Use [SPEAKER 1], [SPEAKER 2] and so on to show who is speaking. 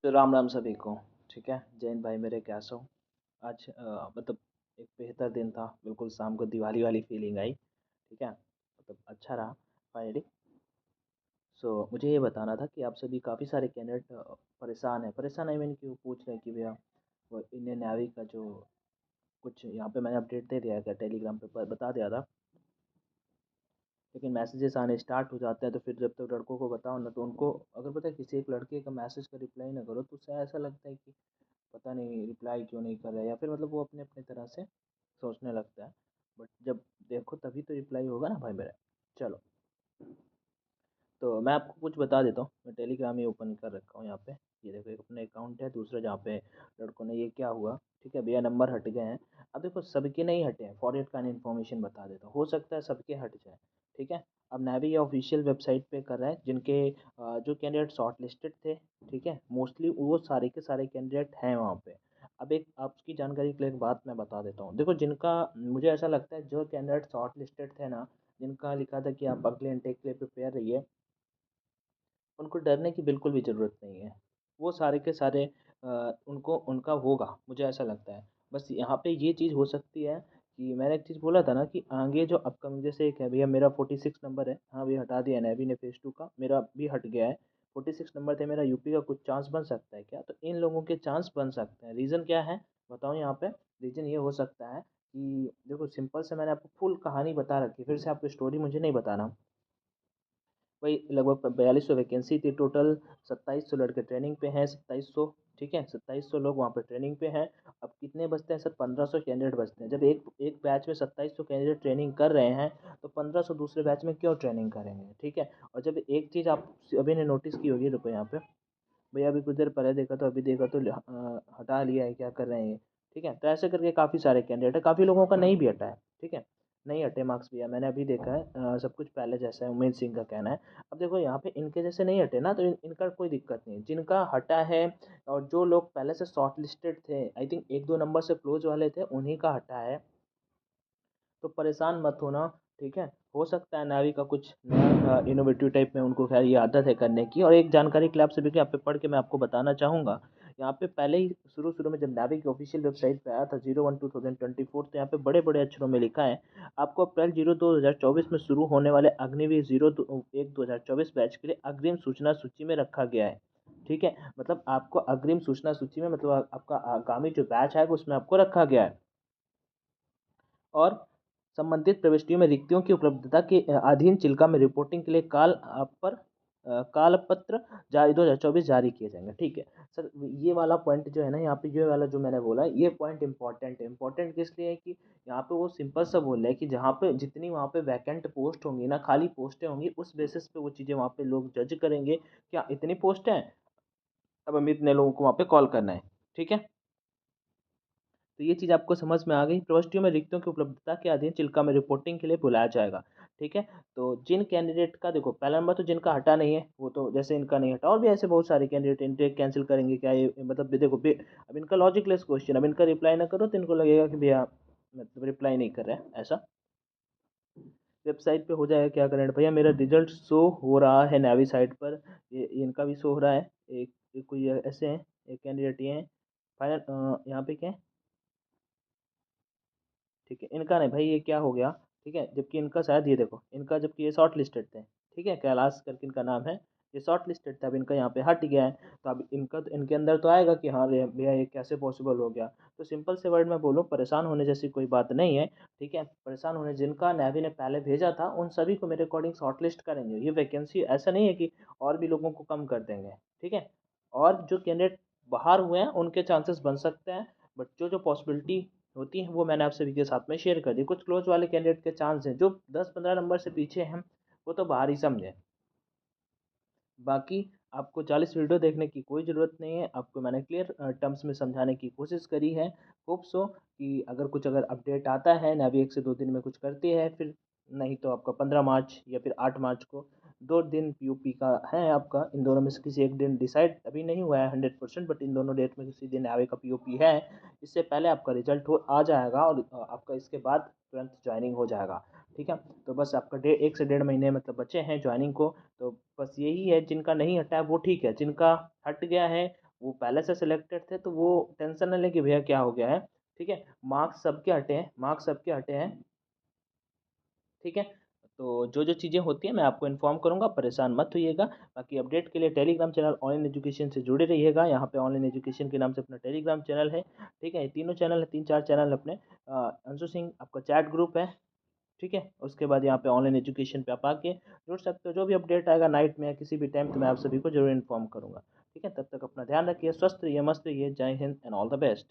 [SPEAKER 1] तो राम राम सभी को। ठीक है, जैन भाई मेरे कैसे हो? आज मतलब एक बेहतर दिन था, बिल्कुल शाम को दिवाली वाली फीलिंग आई। ठीक है, मतलब अच्छा रहा फाइनली। सो मुझे ये बताना था कि आप सभी काफ़ी सारे कैंडिडेट परेशान है, परेशान आई मीन कि वो पूछ रहे हैं कि भैया वो इंडियन नेवी का जो कुछ यहाँ पे मैंने अपडेट दे दिया है, टेलीग्राम पे बता दिया था। लेकिन मैसेजेस आने स्टार्ट हो जाते हैं तो फिर जब तक लड़कों को बताओ ना तो उनको, अगर पता है किसी एक लड़के का मैसेज का रिप्लाई ना करो तो उसे ऐसा लगता है कि पता नहीं रिप्लाई क्यों नहीं कर रहा है, या फिर मतलब वो अपने अपने तरह से सोचने लगता है। बट जब देखो तभी तो रिप्लाई होगा ना भाई मेरा। चलो, तो मैं आपको कुछ बता देता हूँ। मैं टेलीग्राम ही ओपन कर रखा हूँ यहाँ पे। ये देखो, एक अपना अकाउंट है, दूसरा जहाँ पे लड़कों ने ये क्या हुआ। ठीक है भैया, नंबर हट गए हैं। अब देखो सबके नहीं हटे हैं, फॉर का इन्फॉर्मेशन बता देता हूँ, हो सकता है सबके हट जाए। ठीक है, अब नेवी ऑफिशियल वेबसाइट पे कर रहा है जिनके जो कैंडिडेट शॉर्ट लिस्टेड थे। ठीक है, मोस्टली वो सारे के सारे कैंडिडेट हैं वहाँ पे। अब एक आपकी जानकारी के लिए एक बात मैं बता देता हूँ। देखो जिनका, मुझे ऐसा लगता है जो कैंडिडेट शॉर्ट लिस्टेड थे ना, जिनका लिखा था कि आप अगले इनटेक के लिए प्रिपेयर रहिए, उनको डरने की बिल्कुल भी ज़रूरत नहीं है। वो सारे के सारे उनको उनका होगा, मुझे ऐसा लगता है। बस यहाँ पे ये चीज़ हो सकती है कि मैंने एक चीज़ बोला था ना कि आगे जो अपकमिंग, जैसे एक है भैया मेरा 46 नंबर है, हाँ भैया हटा दिया नेवी ने फेज़ 2 का, मेरा भी हट गया है। 46 नंबर थे मेरा, यूपी का कुछ चांस बन सकता है क्या? तो इन लोगों के चांस बन सकते हैं। रीज़न क्या है बताऊँ यहाँ पे? रीज़न ये हो सकता है कि देखो सिंपल से मैंने आपको फुल कहानी बता रखी है, फिर से आपको स्टोरी मुझे नहीं बताना। वही लगभग 4200 वैकेंसी थी टोटल। 2700 लड़के ट्रेनिंग पे हैं, 2700। ठीक है, 2700 लोग वहाँ पे ट्रेनिंग पे हैं। अब कितने बचते हैं सर? 1500 कैंडिडेट बचते हैं। जब एक एक बैच में 2700 कैंडिडेट ट्रेनिंग कर रहे हैं तो 1500 दूसरे बैच में क्यों ट्रेनिंग करेंगे? ठीक है, और जब एक चीज़ आप अभी ने नोटिस की होगी, रुको यहाँ पे भैया अभी कुछ देर पहले देखा तो अभी देखा तो हटा लिया है, क्या कर रहे हैं ये? ठीक है, तो ऐसे करके काफ़ी सारे कैंडिडेट है, काफ़ी लोगों का नहीं भी हटा है। ठीक है, नहीं हटे मार्क्स भैया, मैंने अभी देखा है। सब कुछ पहले जैसा है, उमेश सिंह का कहना है। अब देखो यहाँ पे इनके जैसे नहीं हटे ना तो इनका कोई दिक्कत नहीं है। जिनका हटा है और जो लोग पहले से शॉर्ट लिस्टेड थे, आई थिंक एक दो नंबर से क्लोज वाले थे, उन्हीं का हटा है। तो परेशान मत होना। ठीक है, हो सकता है नावी का कुछ नया इनोवेटिव टाइप में उनको खैर ये आदत है करने की। और एक जानकारी के लिए आपसे भी यहाँ पे पढ़ के मैं आपको बताना चाहूँगा। यहाँ पे पहले ही शुरू शुरू में जब नावी की ऑफिशियल वेबसाइट पे आया था 01/2/2024, तो यहाँ पे बड़े बड़े अक्षरों में लिखा है आपको अप्रैल 02/2024 में शुरू होने वाले अग्निवीर 01/2024 बैच के लिए अग्रिम सूचना सूची में रखा गया है। ठीक है, मतलब आपको अग्रिम सूचना सूची में, मतलब आपका आगामी जो बैच है उसमें आपको रखा गया है। और संबंधित प्रविष्टियों में रिक्तियों की उपलब्धता के अधीन चिल्का में रिपोर्टिंग के लिए कालपत्र जारी 2024 जारी किए जाएंगे। ठीक है सर, ये वाला पॉइंट जो है ना यहाँ पे, ये वाला जो मैंने बोला ये पॉइंट इंपॉर्टेंट है। इंपॉर्टेंट किस लिए है कि यहाँ पे वो सिंपल सा बोल रहे हैं कि जहाँ पे जितनी वहाँ पे वैकेंट पोस्ट होंगी ना, खाली पोस्टें होंगी, उस बेसिस पे वो चीज़ें वहाँ पे लोग जज करेंगे। क्या इतनी पोस्ट हैं, अब हमें इतने लोगों को वहाँ पे कॉल करना है। ठीक है, तो ये चीज़ आपको समझ में आ गई। प्रविष्टियों में रिक्तियों की उपलब्धता के अधीन चिल्का में रिपोर्टिंग के लिए बुलाया जाएगा। ठीक है, तो जिन कैंडिडेट का, देखो पहला नंबर तो जिनका हटा नहीं है वो तो जैसे इनका नहीं हटा, और भी ऐसे बहुत सारे कैंडिडेट इनटेक कैंसिल करेंगे क्या? ये मतलब देखो अब इनका लॉजिकलेस क्वेश्चन, अब इनका रिप्लाई ना करो तो इनको लगेगा कि भैया मतलब रिप्लाई नहीं कर रहे हैं ऐसा। वेबसाइट पे हो जाएगा, क्या करें भैया? मेरा रिजल्ट शो हो रहा है नेवी साइट पर, ये इनका भी शो हो रहा है। एक कोई ऐसे हैं, एक कैंडिडेट ये हैं फाइनल, यहाँ पे क्या है? ठीक है, इनका नहीं भाई, ये क्या हो गया? ठीक है, जबकि इनका शायद ये देखो, इनका जबकि ये शॉर्ट लिस्टेड थे। ठीक है, कैलाश करके इनका नाम है, ये शॉर्ट लिस्टेड था, अब इनका यहाँ पे हट गया है। तो अब इनका तो इनके अंदर तो आएगा कि हाँ रे भैया ये कैसे पॉसिबल हो गया। तो सिंपल से वर्ड में बोलो, परेशान होने जैसी कोई बात नहीं है। ठीक है, परेशान होने, जिनका नेवी ने पहले भेजा था उन सभी को मेरे अकॉर्डिंग शॉर्ट लिस्ट करेंगे। ये वैकेंसी ऐसा नहीं है कि और भी लोगों को कम कर देंगे। ठीक है, और जो कैंडिडेट बाहर हुए हैं उनके चांसेस बन सकते हैं, बट जो जो पॉसिबिलिटी होती है वो मैंने आप सभी के साथ में शेयर कर दी। कुछ क्लोज वाले कैंडिडेट के चांस हैं, जो 10-15 नंबर से पीछे हैं वो तो बाहर ही समझे। बाकी आपको 40 वीडियो देखने की कोई ज़रूरत नहीं है, आपको मैंने क्लियर टर्म्स में समझाने की कोशिश करी है। होप सो कि अगर अपडेट आता है नेवी 1 से 2 दिन में कुछ करती है, फिर नहीं तो आपका 15 मार्च या फिर 8 मार्च को 2 दिन पीओपी का है आपका। इन दोनों में से किसी एक दिन डिसाइड अभी नहीं हुआ है 100%, बट इन दोनों डेट में किसी दिन नेवी का पीओपी है। इससे पहले आपका रिजल्ट हो आ जाएगा और आपका इसके बाद तुरंत ज्वाइनिंग हो जाएगा। ठीक है, तो बस आपका 1 से 1.5 महीने मतलब बचे हैं ज्वाइनिंग को। तो बस यही है, जिनका नहीं हटा है वो ठीक है, जिनका हट गया है वो पहले से सिलेक्टेड थे, तो वो टेंशन ना लें कि भैया क्या हो गया है, ठीक है। मार्क्स सबके हटे हैं, मार्क्स सबके हटे हैं, ठीक है। तो जो जो चीज़ें होती हैं मैं आपको इन्फॉर्म करूंगा, परेशान मत होइएगा। बाकी अपडेट के लिए टेलीग्राम चैनल ऑनलाइन एजुकेशन से जुड़े रहिएगा। यहाँ पे ऑनलाइन एजुकेशन के नाम से अपना टेलीग्राम चैनल है, ठीक है। ये तीनों चैनल है, 3-4 चैनल अपने। अंशु सिंह आपका चैट ग्रुप है, ठीक है। उसके बाद यहाँ पे ऑनलाइन एजुकेशन पे आप आके जुड़ सकते हो। जो भी अपडेट आएगा नाइट में या किसी भी टाइम, तो मैं आप सभी को जरूर इन्फॉर्म करूंगा, ठीक है। तब तक अपना ध्यान रखिए, स्वस्थ रहिए, मस्त रहिए। जय Hind and all the best.